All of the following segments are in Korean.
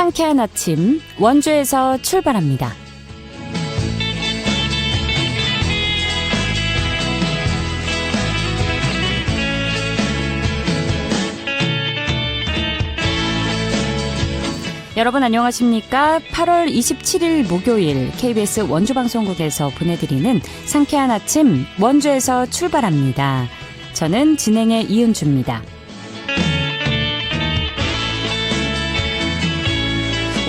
상쾌한 아침 원주에서 출발합니다. 여러분 안녕하십니까? 8월 27일 목요일 KBS 원주방송국에서 보내드리는 상쾌한 아침 원주에서 출발합니다. 저는 진행의 이은주입니다.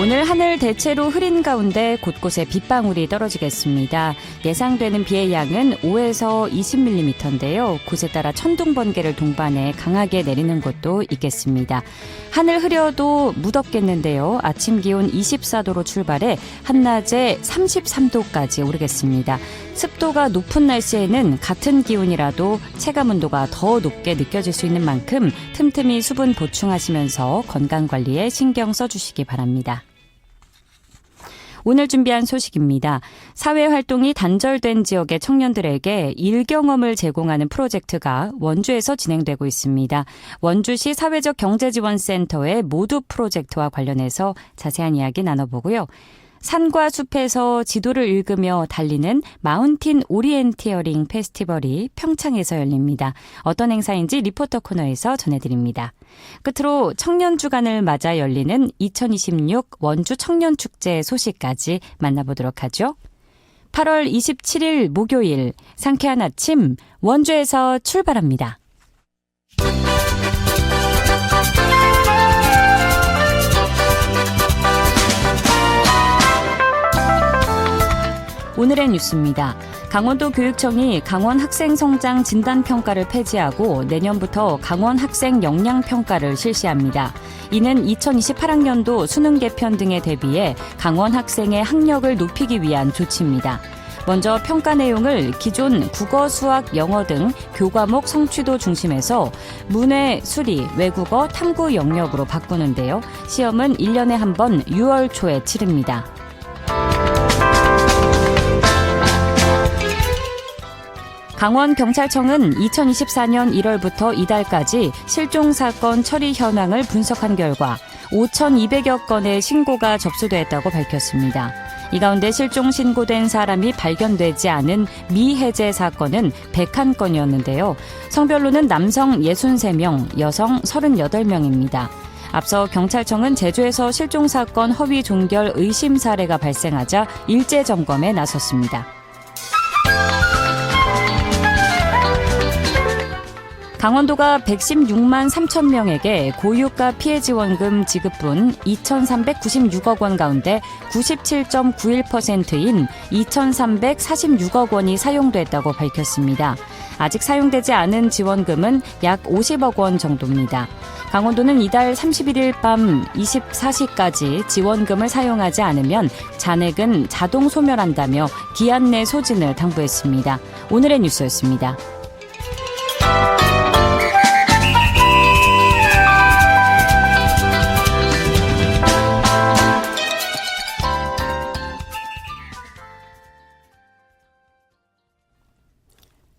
오늘 하늘 대체로 흐린 가운데 곳곳에 빗방울이 떨어지겠습니다. 예상되는 비의 양은 5에서 20mm인데요. 곳에 따라 천둥 번개를 동반해 강하게 내리는 곳도 있겠습니다. 하늘 흐려도 무덥겠는데요. 아침 기온 24도로 출발해 한낮에 33도까지 오르겠습니다. 습도가 높은 날씨에는 같은 기온이라도 체감 온도가 더 높게 느껴질 수 있는 만큼 틈틈이 수분 보충하시면서 건강관리에 신경 써주시기 바랍니다. 오늘 준비한 소식입니다. 사회활동이 단절된 지역의 청년들에게 일경험을 제공하는 프로젝트가 원주에서 진행되고 있습니다. 원주시 사회적 경제지원센터의 모두 프로젝트와 관련해서 자세한 이야기 나눠보고요. 산과 숲에서 지도를 읽으며 달리는 마운틴 오리엔티어링 페스티벌이 평창에서 열립니다. 어떤 행사인지 리포터 코너에서 전해드립니다. 끝으로 청년주간을 맞아 열리는 2026 원주 청년축제 소식까지 만나보도록 하죠. 8월 27일 목요일 상쾌한 아침 원주에서 출발합니다. 오늘의 뉴스입니다. 강원도 교육청이 강원 학생 성장 진단 평가를 폐지하고 내년부터 강원 학생 역량 평가를 실시합니다. 이는 2028학년도 수능 개편 등에 대비해 강원 학생의 학력을 높이기 위한 조치입니다. 먼저 평가 내용을 기존 국어, 수학, 영어 등 교과목 성취도 중심에서 문해, 수리, 외국어, 탐구 영역으로 바꾸는데요. 시험은 1년에 한 번 6월 초에 치릅니다. 강원경찰청은 2024년 1월부터 이달까지 실종사건 처리 현황을 분석한 결과 5,200여 건의 신고가 접수됐다고 밝혔습니다. 이 가운데 실종 신고된 사람이 발견되지 않은 미해제 사건은 101건이었는데요. 성별로는 남성 63명, 여성 38명입니다. 앞서 경찰청은 제주에서 실종사건 허위 종결 의심 사례가 발생하자 일제 점검에 나섰습니다. 강원도가 116만 3천 명에게 고유가 피해 지원금 지급분 2,396억 원 가운데 97.91%인 2,346억 원이 사용됐다고 밝혔습니다. 아직 사용되지 않은 지원금은 약 50억 원 정도입니다. 강원도는 이달 31일 밤 24시까지 지원금을 사용하지 않으면 잔액은 자동 소멸한다며 기한 내 소진을 당부했습니다. 오늘의 뉴스였습니다.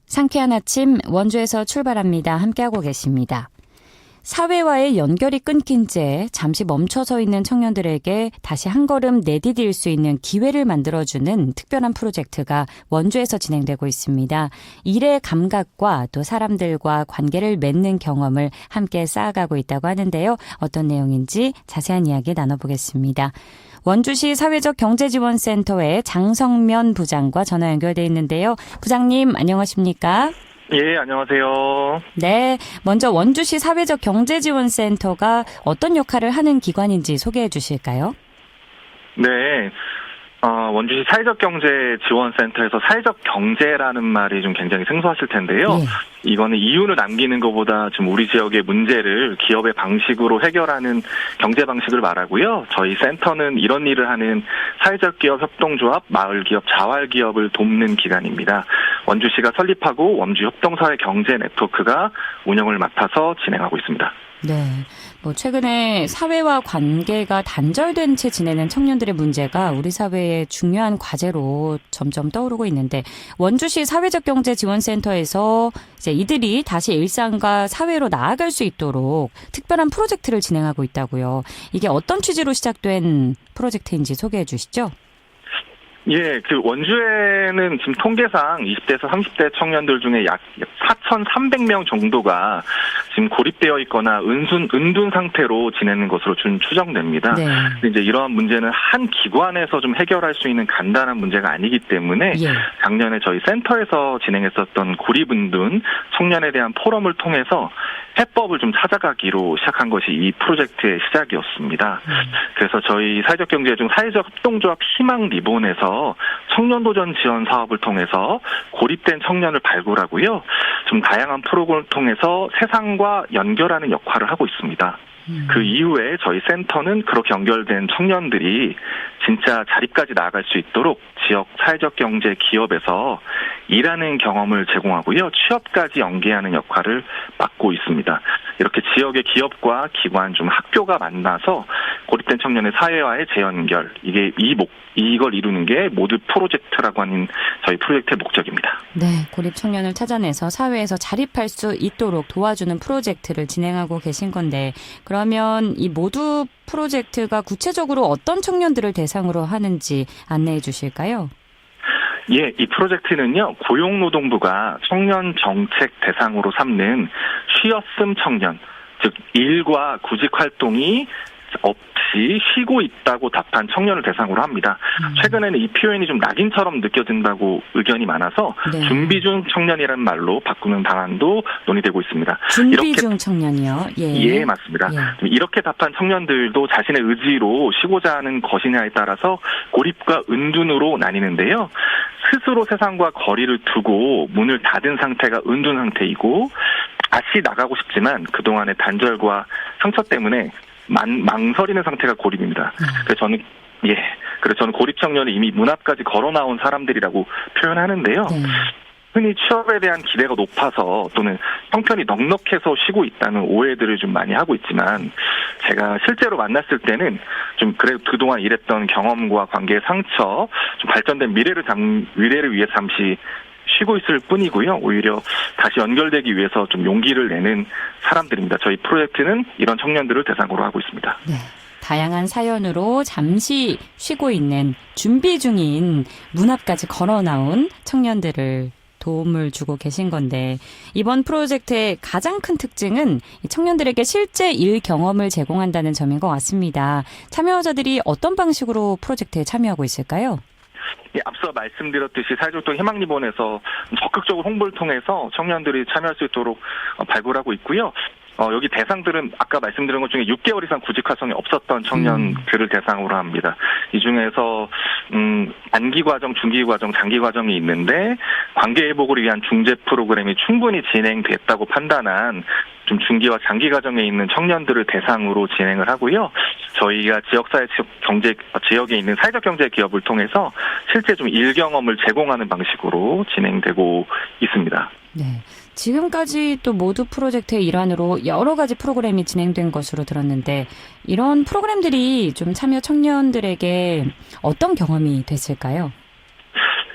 상쾌한 아침 원주에서 출발합니다. 함께하고 계십니다. 사회와의 연결이 끊긴 채 잠시 멈춰서 있는 청년들에게 다시 한 걸음 내디딜 수 있는 기회를 만들어주는 특별한 프로젝트가 원주에서 진행되고 있습니다. 일의 감각과 또 사람들과 관계를 맺는 경험을 함께 쌓아가고 있다고 하는데요. 어떤 내용인지 자세한 이야기 나눠보겠습니다. 원주시 사회적 경제지원센터의 장성면 부장과 전화 연결돼 있는데요. 부장님 안녕하십니까? 예, 안녕하세요. 네, 먼저 원주시 사회적 경제지원센터가 어떤 역할을 하는 기관인지 소개해 주실까요? 네, 원주시 사회적 경제지원센터에서 사회적 경제라는 말이 좀 굉장히 생소하실 텐데요. 예. 이거는 이윤을 남기는 것보다 좀 우리 지역의 문제를 기업의 방식으로 해결하는 경제 방식을 말하고요. 저희 센터는 이런 일을 하는 사회적 기업 협동조합, 마을기업, 자활기업을 돕는 기관입니다. 원주시가 설립하고 원주 협동사회 경제 네트워크가 운영을 맡아서 진행하고 있습니다. 네. 뭐 최근에 사회와 관계가 단절된 채 지내는 청년들의 문제가 우리 사회의 중요한 과제로 점점 떠오르고 있는데 원주시 사회적경제지원센터에서 이제 이들이 다시 일상과 사회로 나아갈 수 있도록 특별한 프로젝트를 진행하고 있다고요. 이게 어떤 취지로 시작된 프로젝트인지 소개해 주시죠. 예, 그 원주에는 지금 통계상 20대에서 30대 청년들 중에 약 4,300명 정도가 지금 고립되어 있거나 은둔 상태로 지내는 것으로 추정됩니다. 네. 근데 이제 이러한 문제는 한 기관에서 좀 해결할 수 있는 간단한 문제가 아니기 때문에 예. 작년에 저희 센터에서 진행했었던 고립은둔 청년에 대한 포럼을 통해서 해법을 좀 찾아가기로 시작한 것이 이 프로젝트의 시작이었습니다. 그래서 저희 사회적경제중 사회적협동조합 희망 리본에서 청년도전 지원 사업을 통해서 고립된 청년을 발굴하고요. 좀 다양한 프로그램을 통해서 세상과 연결하는 역할을 하고 있습니다. 그 이후에 저희 센터는 그렇게 연결된 청년들이 진짜 자립까지 나아갈 수 있도록 지역 사회적 경제 기업에서 일하는 경험을 제공하고요. 취업까지 연계하는 역할을 맡고 있습니다. 이렇게 지역의 기업과 기관 좀 학교가 만나서 고립된 청년의 사회와의 재연결, 이걸 이루는 게 모두 프로젝트라고 하는 저희 프로젝트의 목적입니다. 네, 고립 청년을 찾아내서 사회에서 자립할 수 있도록 도와주는 프로젝트를 진행하고 계신 건데 그러면 이 모두 프로젝트가 구체적으로 어떤 청년들을 대상으로 하는지 안내해 주실까요? 예, 이 프로젝트는요, 고용노동부가 청년 정책 대상으로 삼는 쉬었음 청년, 즉 일과 구직 활동이 없이 쉬고 있다고 답한 청년을 대상으로 합니다. 최근에는 이 표현이 좀 낙인처럼 느껴진다고 의견이 많아서 네. 준비 중 청년이라는 말로 바꾸는 방안도 논의되고 있습니다. 준비 중 청년이요? 예, 맞습니다. 예. 이렇게 답한 청년들도 자신의 의지로 쉬고자 하는 것이냐에 따라서 고립과 은둔으로 나뉘는데요. 스스로 세상과 거리를 두고 문을 닫은 상태가 은둔 상태이고 다시 나가고 싶지만 그동안의 단절과 상처 때문에 망설이는 상태가 고립입니다. 그래서 저는 고립 청년을 이미 문 앞까지 걸어 나온 사람들이라고 표현하는데요. 네. 흔히 취업에 대한 기대가 높아서 또는 형편이 넉넉해서 쉬고 있다는 오해들을 좀 많이 하고 있지만 제가 실제로 만났을 때는 좀 그래도 그동안 일했던 경험과 관계의 상처, 좀 발전된 미래를 위해 잠시 쉬고 있을 뿐이고요. 오히려 다시 연결되기 위해서 좀 용기를 내는 사람들입니다. 저희 프로젝트는 이런 청년들을 대상으로 하고 있습니다. 네. 다양한 사연으로 잠시 쉬고 있는 준비 중인 문 앞까지 걸어 나온 청년들을 도움을 주고 계신 건데 이번 프로젝트의 가장 큰 특징은 청년들에게 실제 일 경험을 제공한다는 점인 것 같습니다. 참여자들이 어떤 방식으로 프로젝트에 참여하고 있을까요? 예, 앞서 말씀드렸듯이 사회적동 희망리본에서 적극적으로 홍보를 통해서 청년들이 참여할 수 있도록 발굴하고 있고요. 여기 대상들은 아까 말씀드린 것 중에 6개월 이상 구직 활동이 없었던 청년들을 대상으로 합니다. 이 중에서 단기 과정, 중기 과정, 장기 과정이 있는데 관계 회복을 위한 중재 프로그램이 충분히 진행됐다고 판단한 좀 중기와 장기 과정에 있는 청년들을 대상으로 진행을 하고요. 저희가 지역에 있는 사회적 경제 기업을 통해서 실제 좀 일 경험을 제공하는 방식으로 진행되고 있습니다. 네. 지금까지 또 모두 프로젝트의 일환으로 여러 가지 프로그램이 진행된 것으로 들었는데 이런 프로그램들이 좀 참여 청년들에게 어떤 경험이 됐을까요?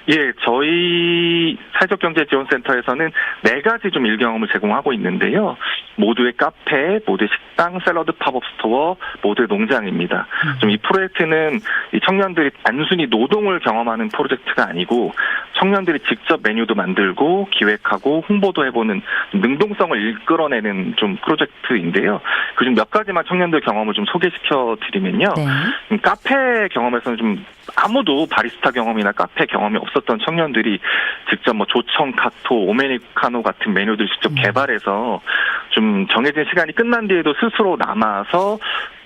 예, 저희 사회적경제지원센터에서는 4가지 좀 일경험을 제공하고 있는데요. 모두의 카페, 모두의 식당, 샐러드 팝업 스토어, 모두의 농장입니다. 좀 이 프로젝트는 이 청년들이 단순히 노동을 경험하는 프로젝트가 아니고 청년들이 직접 메뉴도 만들고 기획하고 홍보도 해보는 능동성을 이끌어내는 좀 프로젝트인데요. 그중 몇 가지만 청년들 경험을 좀 소개시켜 드리면요. 네. 카페 경험에서는 좀 아무도 바리스타 경험이나 카페 경험이 없었던 청년들이 직접 조청, 카토, 오메리카노 같은 메뉴들 직접 개발해서 좀 정해진 시간이 끝난 뒤에도 스스로 남아서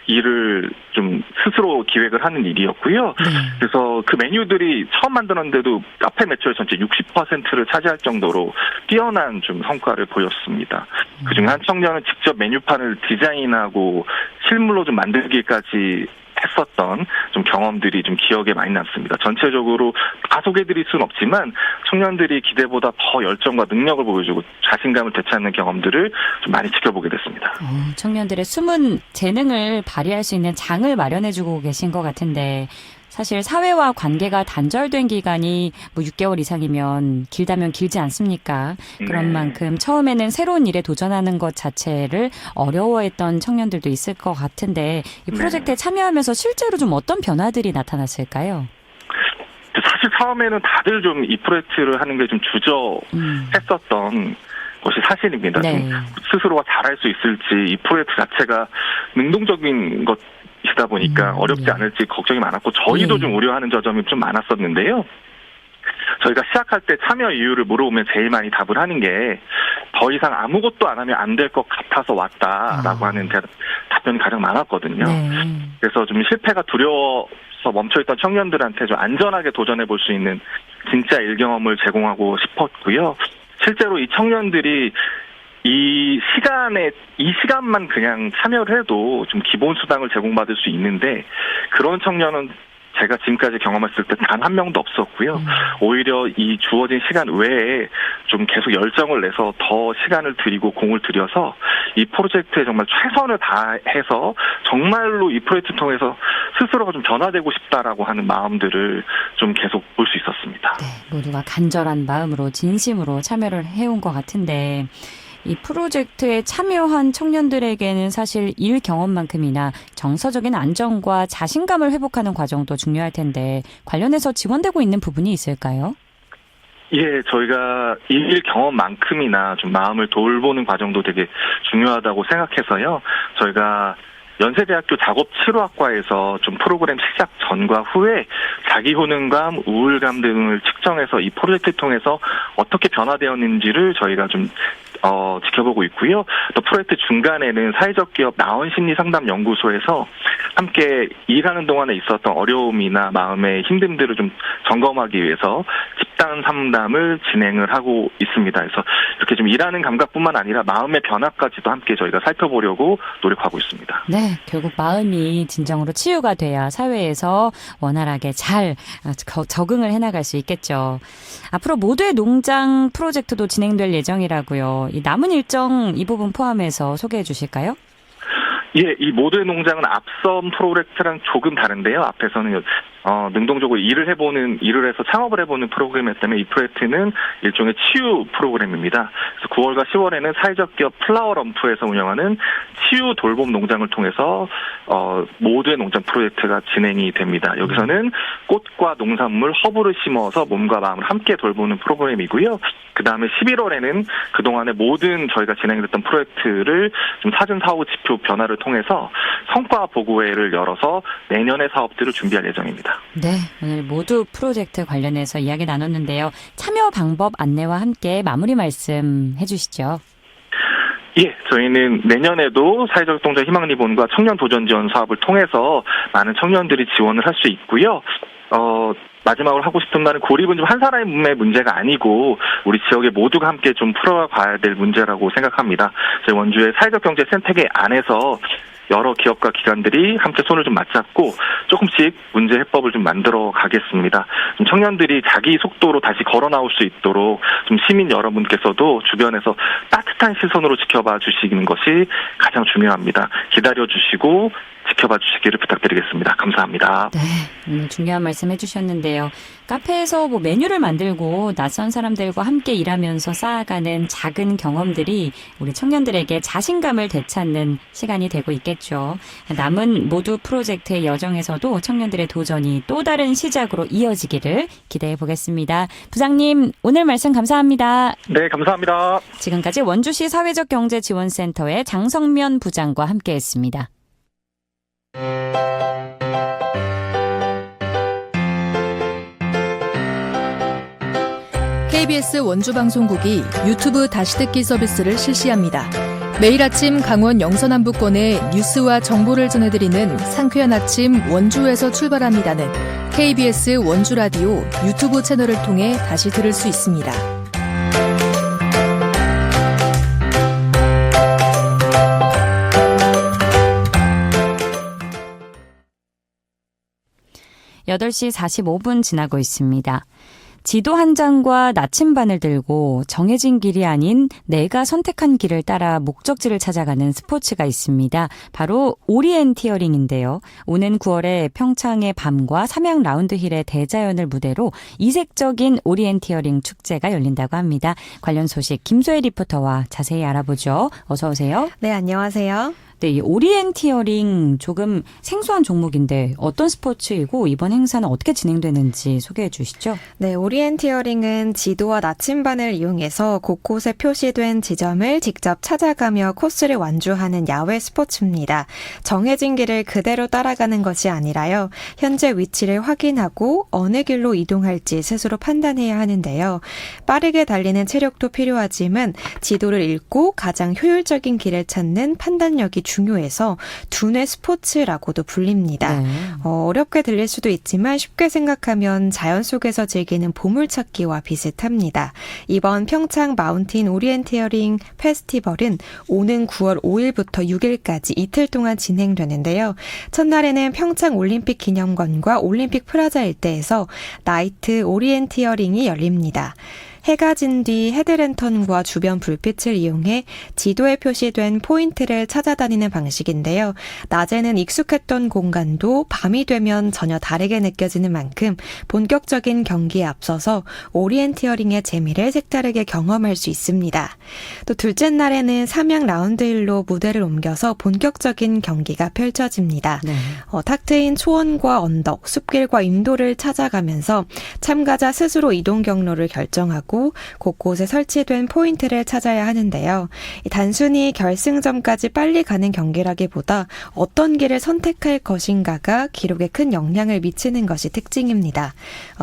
일을 좀 스스로 기획을 하는 일이었고요. 그래서 그 메뉴들이 처음 만들었는데도 카페 매출 전체 60%를 차지할 정도로 뛰어난 좀 성과를 보였습니다. 그중 한 청년은 직접 메뉴판을 디자인하고 실물로 좀 만들기까지 했었던 좀 경험들이 좀 기억에 많이 남습니다. 전체적으로 다 소개해드릴 수는 없지만 청년들이 기대보다 더 열정과 능력을 보여주고 자신감을 되찾는 경험들을 좀 많이 지켜보게 됐습니다. 청년들의 숨은 재능을 발휘할 수 있는 장을 마련해주고 계신 것 같은데 사실 사회와 관계가 단절된 기간이 6개월 이상이면 길다면 길지 않습니까? 그런 만큼 처음에는 새로운 일에 도전하는 것 자체를 어려워했던 청년들도 있을 것 같은데 이 프로젝트에 참여하면서 실제로 좀 어떤 변화들이 나타났을까요? 사실 처음에는 다들 좀 이 프로젝트를 하는 게 좀 주저했었던 것이 사실입니다. 네. 좀 스스로가 잘할 수 있을지 이 프로젝트 자체가 능동적인 것이다 보니까 어렵지 않을지 걱정이 많았고 저희도 좀 우려하는 저점이 좀 많았었는데요. 저희가 시작할 때 참여 이유를 물어보면 제일 많이 답을 하는 게 더 이상 아무것도 안 하면 안 될 것 같아서 왔다라고 하는 답변이 가장 많았거든요. 네. 그래서 좀 실패가 두려워서 멈춰있던 청년들한테 좀 안전하게 도전해 볼 수 있는 진짜 일경험을 제공하고 싶었고요. 실제로 이 청년들이 이 시간만 그냥 참여를 해도 좀 기본 수당을 제공받을 수 있는데 그런 청년은 제가 지금까지 경험했을 때 단 한 명도 없었고요. 오히려 이 주어진 시간 외에 좀 계속 열정을 내서 더 시간을 들이고 공을 들여서 이 프로젝트에 정말 최선을 다해서 정말로 이 프로젝트 통해서 스스로가 좀 변화되고 싶다라고 하는 마음들을 좀 계속 볼 수 있었습니다. 네, 모두가 간절한 마음으로 진심으로 참여를 해온 것 같은데 이 프로젝트에 참여한 청년들에게는 사실 일 경험만큼이나 정서적인 안정과 자신감을 회복하는 과정도 중요할 텐데 관련해서 지원되고 있는 부분이 있을까요? 예, 저희가 일 경험만큼이나 좀 마음을 돌보는 과정도 되게 중요하다고 생각해서요. 저희가 연세대학교 작업치료학과에서 좀 프로그램 시작 전과 후에 자기 효능감, 우울감 등을 측정해서 이 프로젝트를 통해서 어떻게 변화되었는지를 저희가 좀 지켜보고 있고요. 또 프로젝트 중간에는 사회적 기업 나원심리상담연구소에서 함께 일하는 동안에 있었던 어려움이나 마음의 힘듦들을 좀 점검하기 위해서 집단 상담을 진행을 하고 있습니다. 그래서 이렇게 좀 일하는 감각뿐만 아니라 마음의 변화까지도 함께 저희가 살펴보려고 노력하고 있습니다. 네, 결국 마음이 진정으로 치유가 돼야 사회에서 원활하게 잘 적응을 해나갈 수 있겠죠. 앞으로 모두의 농장 프로젝트도 진행될 예정이라고요. 이 남은 일정 이 부분 포함해서 소개해 주실까요? 예, 이 모두의 농장은 앞선 프로젝트랑 조금 다른데요. 앞에서는 능동적으로 일을 해서 창업을 해보는 프로그램이기 때문에 이 프로젝트는 일종의 치유 프로그램입니다. 그래서 9월과 10월에는 사회적 기업 플라워럼프에서 운영하는 치유 돌봄 농장을 통해서 모두의 농장 프로젝트가 진행이 됩니다. 여기서는 꽃과 농산물, 허브를 심어서 몸과 마음을 함께 돌보는 프로그램이고요. 그 다음에 11월에는 그동안의 모든 저희가 진행했던 프로젝트를 좀 사전 사후 지표 변화를 통해서 성과 보고회를 열어서 내년의 사업들을 준비할 예정입니다. 네, 오늘 모두 프로젝트 관련해서 이야기 나눴는데요. 참여 방법 안내와 함께 마무리 말씀 해주시죠. 예, 저희는 내년에도 사회적 동작 희망리본과 청년 도전 지원 사업을 통해서 많은 청년들이 지원을 할 수 있고요. 마지막으로 하고 싶은 말은 고립은 좀 한 사람의 문제가 아니고 우리 지역의 모두가 함께 좀 풀어가야 될 문제라고 생각합니다. 저희 원주의 사회적 경제 생태계 안에서 여러 기업과 기관들이 함께 손을 좀 맞잡고 조금씩 문제 해법을 좀 만들어 가겠습니다. 좀 청년들이 자기 속도로 다시 걸어 나올 수 있도록 좀 시민 여러분께서도 주변에서 따뜻한 시선으로 지켜봐 주시는 것이 가장 중요합니다. 기다려 주시고 지켜봐 주시기를 부탁드리겠습니다. 감사합니다. 네, 오늘 중요한 말씀 해주셨는데요. 카페에서 메뉴를 만들고 낯선 사람들과 함께 일하면서 쌓아가는 작은 경험들이 우리 청년들에게 자신감을 되찾는 시간이 되고 있겠죠. 남은 모두 프로젝트의 여정에서도 청년들의 도전이 또 다른 시작으로 이어지기를 기대해 보겠습니다. 부장님, 오늘 말씀 감사합니다. 네, 감사합니다. 지금까지 원주시 사회적경제지원센터의 장성면 부장과 함께했습니다. KBS 원주방송국이 유튜브 다시 듣기 서비스를 실시합니다. 매일 아침 강원 영서남부권의 뉴스와 정보를 전해드리는 상쾌한 아침 원주에서 출발합니다는 KBS 원주라디오 유튜브 채널을 통해 다시 들을 수 있습니다. 8시 45분 지나고 있습니다. 지도 한 장과 나침반을 들고 정해진 길이 아닌 내가 선택한 길을 따라 목적지를 찾아가는 스포츠가 있습니다. 바로 오리엔티어링인데요. 오는 9월에 평창의 밤과 삼양 라운드힐의 대자연을 무대로 이색적인 오리엔티어링 축제가 열린다고 합니다. 관련 소식 김소혜 리포터와 자세히 알아보죠. 어서 오세요. 네, 안녕하세요. 네, 이 오리엔티어링 조금 생소한 종목인데 어떤 스포츠이고 이번 행사는 어떻게 진행되는지 소개해 주시죠. 네, 오리엔티어링은 지도와 나침반을 이용해서 곳곳에 표시된 지점을 직접 찾아가며 코스를 완주하는 야외 스포츠입니다. 정해진 길을 그대로 따라가는 것이 아니라요. 현재 위치를 확인하고 어느 길로 이동할지 스스로 판단해야 하는데요. 빠르게 달리는 체력도 필요하지만 지도를 읽고 가장 효율적인 길을 찾는 판단력이 중요해서 두뇌 스포츠라고도 불립니다. 어렵게 들릴 수도 있지만 쉽게 생각하면 자연 속에서 즐기는 보물찾기와 비슷합니다. 이번 평창 마운틴 오리엔티어링 페스티벌은 오는 9월 5일부터 6일까지 이틀 동안 진행되는데요. 첫날에는 평창 올림픽 기념관과 올림픽 프라자 일대에서 나이트 오리엔티어링이 열립니다. 해가 진 뒤 헤드랜턴과 주변 불빛을 이용해 지도에 표시된 포인트를 찾아다니는 방식인데요. 낮에는 익숙했던 공간도 밤이 되면 전혀 다르게 느껴지는 만큼 본격적인 경기에 앞서서 오리엔티어링의 재미를 색다르게 경험할 수 있습니다. 또 둘째 날에는 삼양 라운드힐로 무대를 옮겨서 본격적인 경기가 펼쳐집니다. 탁 트인 초원과 언덕, 숲길과 인도를 찾아가면서 참가자 스스로 이동 경로를 결정하고 곳곳에 설치된 포인트를 찾아야 하는데요. 단순히 결승점까지 빨리 가는 경기라기보다 어떤 길을 선택할 것인가가 기록에 큰 영향을 미치는 것이 특징입니다.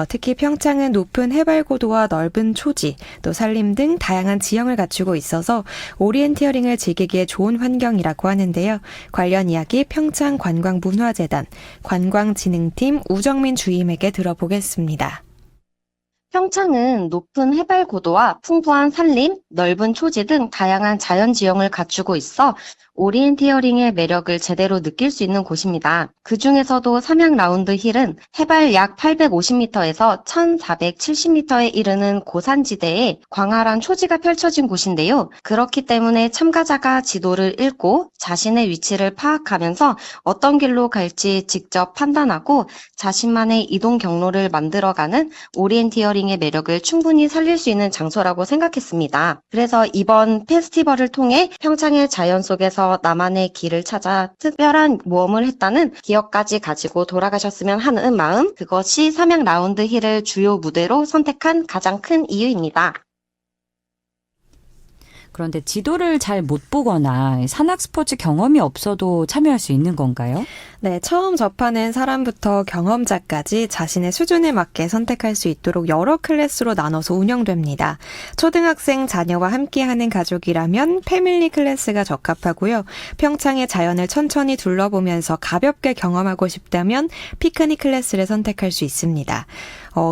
특히 평창은 높은 해발 고도와 넓은 초지, 또 산림 등 다양한 지형을 갖추고 있어서 오리엔티어링을 즐기기에 좋은 환경이라고 하는데요. 관련 이야기 평창관광문화재단 관광진흥팀 우정민 주임에게 들어보겠습니다. 평창은 높은 해발 고도와 풍부한 산림, 넓은 초지 등 다양한 자연 지형을 갖추고 있어 오리엔티어링의 매력을 제대로 느낄 수 있는 곳입니다. 그 중에서도 삼양 라운드 힐은 해발 약 850m에서 1470m에 이르는 고산지대에 광활한 초지가 펼쳐진 곳인데요. 그렇기 때문에 참가자가 지도를 읽고 자신의 위치를 파악하면서 어떤 길로 갈지 직접 판단하고 자신만의 이동 경로를 만들어가는 오리엔티어링의 매력을 충분히 살릴 수 있는 장소라고 생각했습니다. 그래서 이번 페스티벌을 통해 평창의 자연 속에서 나만의 길을 찾아 특별한 모험을 했다는 기억까지 가지고 돌아가셨으면 하는 마음, 그것이 삼양 라운드 힐을 주요 무대로 선택한 가장 큰 이유입니다. 그런데 지도를 잘 못 보거나 산악 스포츠 경험이 없어도 참여할 수 있는 건가요? 네, 처음 접하는 사람부터 경험자까지 자신의 수준에 맞게 선택할 수 있도록 여러 클래스로 나눠서 운영됩니다. 초등학생 자녀와 함께하는 가족이라면 패밀리 클래스가 적합하고요. 평창의 자연을 천천히 둘러보면서 가볍게 경험하고 싶다면 피크닉 클래스를 선택할 수 있습니다.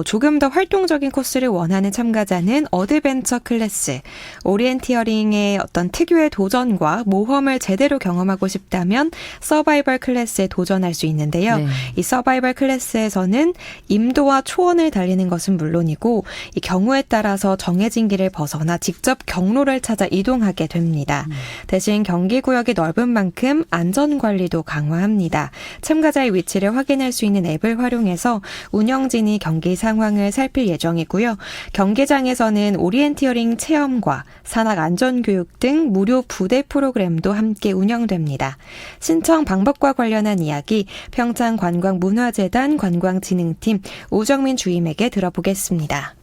조금 더 활동적인 코스를 원하는 참가자는 어드벤처 클래스, 오리엔티어링의 어떤 특유의 도전과 모험을 제대로 경험하고 싶다면 서바이벌 클래스에 도전할 수 있는데요. 이 서바이벌 클래스에서는 임도와 초원을 달리는 것은 물론이고 이 경우에 따라서 정해진 길을 벗어나 직접 경로를 찾아 이동하게 됩니다. 대신 경기구역이 넓은 만큼 안전관리도 강화합니다. 참가자의 위치를 확인할 수 있는 앱을 활용해서 운영진이 경기 상황을 살필 예정이고요. 경기장에서는 오리엔티어링 체험과 산악 안전교육 등 무료 부대 프로그램도 함께 운영됩니다. 신청 방법과 관련한 이야기 평창관광문화재단 관광진흥팀 우정민 주임에게 들어보겠습니다.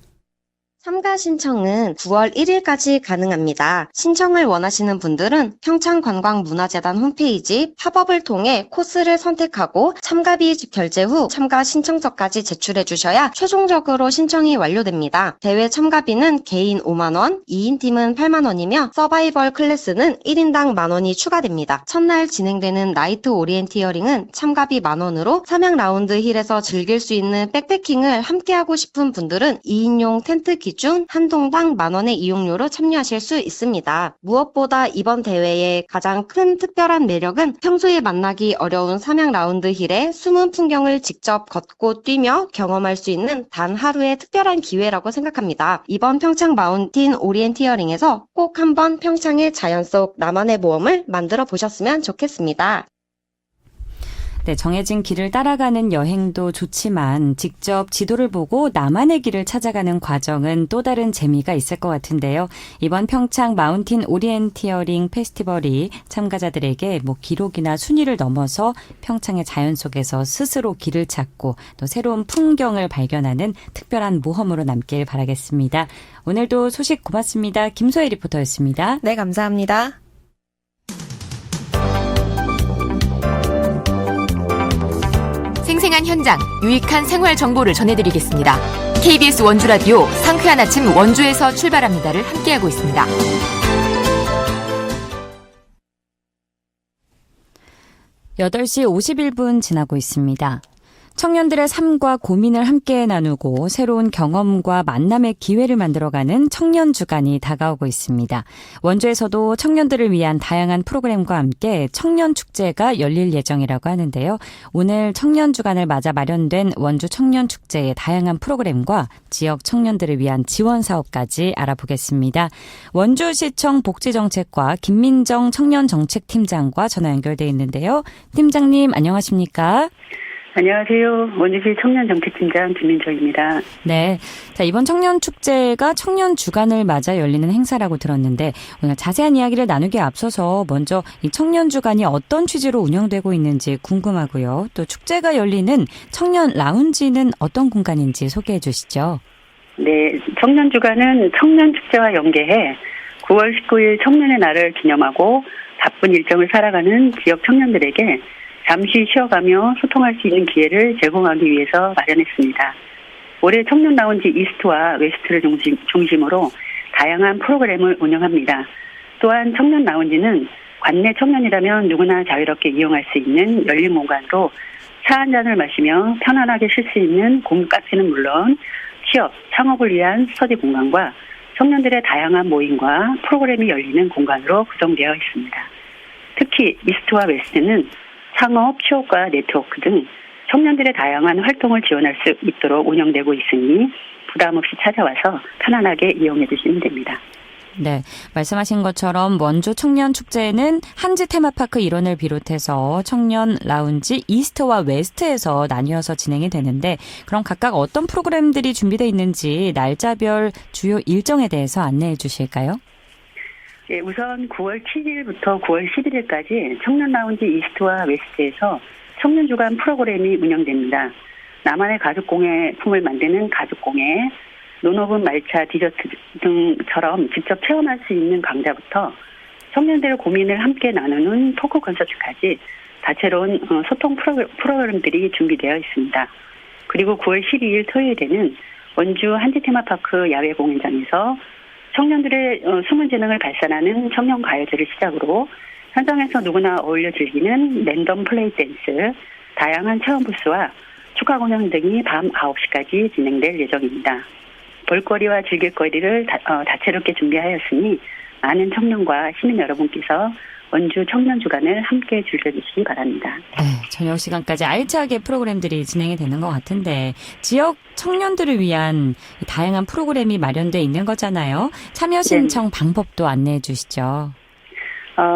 참가 신청은 9월 1일까지 가능합니다. 신청을 원하시는 분들은 평창관광문화재단 홈페이지 팝업을 통해 코스를 선택하고 참가비 결제 후 참가 신청서까지 제출해 주셔야 최종적으로 신청이 완료됩니다. 대회 참가비는 개인 5만 원, 2인 팀은 8만 원이며 서바이벌 클래스는 1인당 만 원이 추가됩니다. 첫날 진행되는 나이트 오리엔티어링은 참가비 만 원으로 삼양 라운드 힐에서 즐길 수 있는 백패킹을 함께하고 싶은 분들은 2인용 텐트 기준 한 동당 10,000원의 이용료로 참여하실 수 있습니다. 무엇보다 이번 대회의 가장 큰 특별한 매력은 평소에 만나기 어려운 삼양 라운드 힐의 숨은 풍경을 직접 걷고 뛰며 경험할 수 있는 단 하루의 특별한 기회라고 생각합니다. 이번 평창 마운틴 오리엔티어링에서 꼭 한번 평창의 자연 속 나만의 모험을 만들어 보셨으면 좋겠습니다. 네, 정해진 길을 따라가는 여행도 좋지만 직접 지도를 보고 나만의 길을 찾아가는 과정은 또 다른 재미가 있을 것 같은데요. 이번 평창 마운틴 오리엔티어링 페스티벌이 참가자들에게 기록이나 순위를 넘어서 평창의 자연 속에서 스스로 길을 찾고 또 새로운 풍경을 발견하는 특별한 모험으로 남길 바라겠습니다. 오늘도 소식 고맙습니다. 김소혜 리포터였습니다. 네, 감사합니다. 생생한 현장, 유익한 생활 정보를 전해드리겠습니다. KBS 원주라디오 상쾌한 아침 원주에서 출발합니다를 함께하고 있습니다. (8시 51분) 지나고 있습니다. 청년들의 삶과 고민을 함께 나누고 새로운 경험과 만남의 기회를 만들어가는 청년 주간이 다가오고 있습니다. 원주에서도 청년들을 위한 다양한 프로그램과 함께 청년 축제가 열릴 예정이라고 하는데요. 오늘 청년 주간을 맞아 마련된 원주 청년 축제의 다양한 프로그램과 지역 청년들을 위한 지원 사업까지 알아보겠습니다. 원주시청 복지정책과 김민정 청년정책팀장과 전화 연결돼 있는데요. 팀장님 안녕하십니까? 안녕하세요. 원주시 청년정책팀장 김민정입니다. 네. 자, 이번 청년축제가 청년주간을 맞아 열리는 행사라고 들었는데 오늘 자세한 이야기를 나누기에 앞서서 먼저 이 청년주간이 어떤 취지로 운영되고 있는지 궁금하고요. 또 축제가 열리는 청년 라운지는 어떤 공간인지 소개해 주시죠. 네. 청년주간은 청년축제와 연계해 9월 19일 청년의 날을 기념하고 바쁜 일정을 살아가는 지역 청년들에게 잠시 쉬어가며 소통할 수 있는 기회를 제공하기 위해서 마련했습니다. 올해 청년 라운지 이스트와 웨스트를 중심으로 다양한 프로그램을 운영합니다. 또한 청년 라운지는 관내 청년이라면 누구나 자유롭게 이용할 수 있는 열린 공간으로 차 한 잔을 마시며 편안하게 쉴 수 있는 공유 카페는 물론 취업, 창업을 위한 스터디 공간과 청년들의 다양한 모임과 프로그램이 열리는 공간으로 구성되어 있습니다. 특히 이스트와 웨스트는 창업, 취업과 네트워크 등 청년들의 다양한 활동을 지원할 수 있도록 운영되고 있으니 부담 없이 찾아와서 편안하게 이용해 주시면 됩니다. 네, 말씀하신 것처럼 원주 청년축제는 한지 테마파크 일원을 비롯해서 청년 라운지 이스트와 웨스트에서 나뉘어서 진행이 되는데 그럼 각각 어떤 프로그램들이 준비되어 있는지 날짜별 주요 일정에 대해서 안내해 주실까요? 네, 우선 9월 7일부터 9월 11일까지 청년 라운지 이스트와 웨스트에서 청년 주간 프로그램이 운영됩니다. 나만의 가죽공예품을 만드는 가죽공예, 논오븐 말차 디저트 등처럼 직접 체험할 수 있는 강좌부터 청년들의 고민을 함께 나누는 토크 콘서트까지 다채로운 소통 프로그램들이 준비되어 있습니다. 그리고 9월 12일 토요일에는 원주 한지 테마파크 야외 공연장에서 청년들의 숨은 재능을 발산하는 청년 가요제를 시작으로 현장에서 누구나 어울려 즐기는 랜덤 플레이 댄스, 다양한 체험 부스와 축하 공연 등이 밤 9시까지 진행될 예정입니다. 볼거리와 즐길거리를 다채롭게 준비하였으니 많은 청년과 시민 여러분께서 원주 청년주간을 함께 즐겨주시기 바랍니다. 네, 저녁 시간까지 알차게 프로그램들이 진행이 되는 것 같은데 지역 청년들을 위한 다양한 프로그램이 마련돼 있는 거잖아요. 참여 신청 방법도 안내해 주시죠.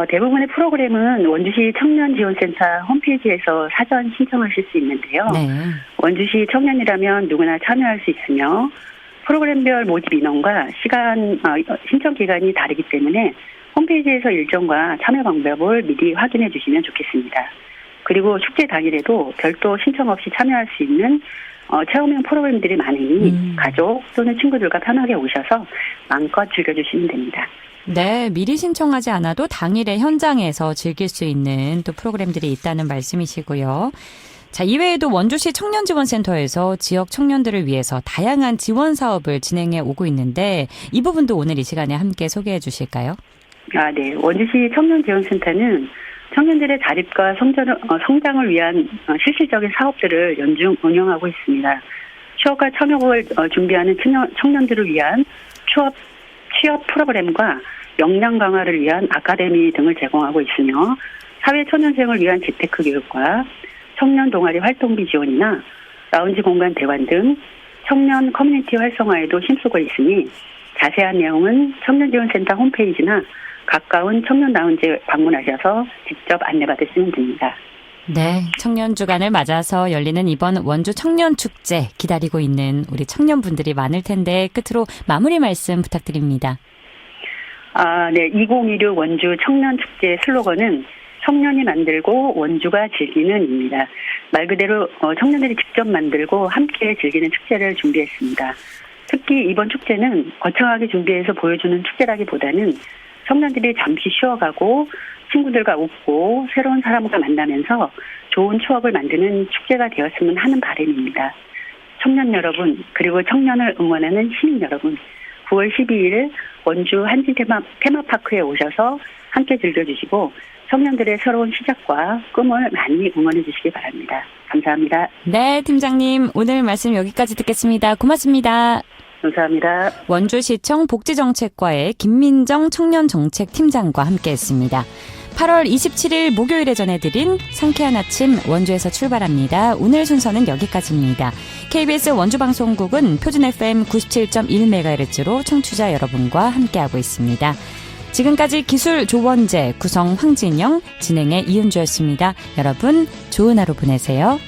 대부분의 프로그램은 원주시 청년지원센터 홈페이지에서 사전 신청하실 수 있는데요. 네. 원주시 청년이라면 누구나 참여할 수 있으며 프로그램별 모집 인원과 신청 기간이 다르기 때문에 홈페이지에서 일정과 참여 방법을 미리 확인해 주시면 좋겠습니다. 그리고 축제 당일에도 별도 신청 없이 참여할 수 있는 체험형 프로그램들이 많으니 가족 또는 친구들과 편하게 오셔서 마음껏 즐겨주시면 됩니다. 네, 미리 신청하지 않아도 당일에 현장에서 즐길 수 있는 또 프로그램들이 있다는 말씀이시고요. 자, 이외에도 원주시 청년지원센터에서 지역 청년들을 위해서 다양한 지원 사업을 진행해 오고 있는데 이 부분도 오늘 이 시간에 함께 소개해 주실까요? 네. 원주시 청년지원센터는 청년들의 자립과 성장을 위한 실질적인 사업들을 연중 운영하고 있습니다. 취업과 청업을 준비하는 청년들을 위한 취업 프로그램과 역량 강화를 위한 아카데미 등을 제공하고 있으며 사회초년생을 위한 재테크 교육과 청년 동아리 활동비 지원이나 라운지 공간 대관 등 청년 커뮤니티 활성화에도 힘쓰고 있으니 자세한 내용은 청년지원센터 홈페이지나 가까운 청년 라운지에 방문하셔서 직접 안내받으시면 됩니다. 네, 청년 주간을 맞아서 열리는 이번 원주 청년 축제 기다리고 있는 우리 청년분들이 많을 텐데 끝으로 마무리 말씀 부탁드립니다. 네. 2016 원주 청년 축제 슬로건은 청년이 만들고 원주가 즐기는입니다. 말 그대로 청년들이 직접 만들고 함께 즐기는 축제를 준비했습니다. 특히 이번 축제는 거창하게 준비해서 보여주는 축제라기보다는 청년들이 잠시 쉬어가고 친구들과 웃고 새로운 사람과 만나면서 좋은 추억을 만드는 축제가 되었으면 하는 바람입니다. 청년 여러분 그리고 청년을 응원하는 시민 여러분 9월 12일 원주 한지 테마파크에 오셔서 함께 즐겨주시고 청년들의 새로운 시작과 꿈을 많이 응원해 주시기 바랍니다. 감사합니다. 네, 팀장님 오늘 말씀 여기까지 듣겠습니다. 고맙습니다. 감사합니다. 원주시청 복지정책과의 김민정 청년정책팀장과 함께했습니다. 8월 27일 목요일에 전해드린 상쾌한 아침 원주에서 출발합니다. 오늘 순서는 여기까지입니다. KBS 원주방송국은 표준 FM 97.1MHz로 청취자 여러분과 함께하고 있습니다. 지금까지 기술 조원재, 구성 황진영, 진행의 이은주였습니다. 여러분 좋은 하루 보내세요.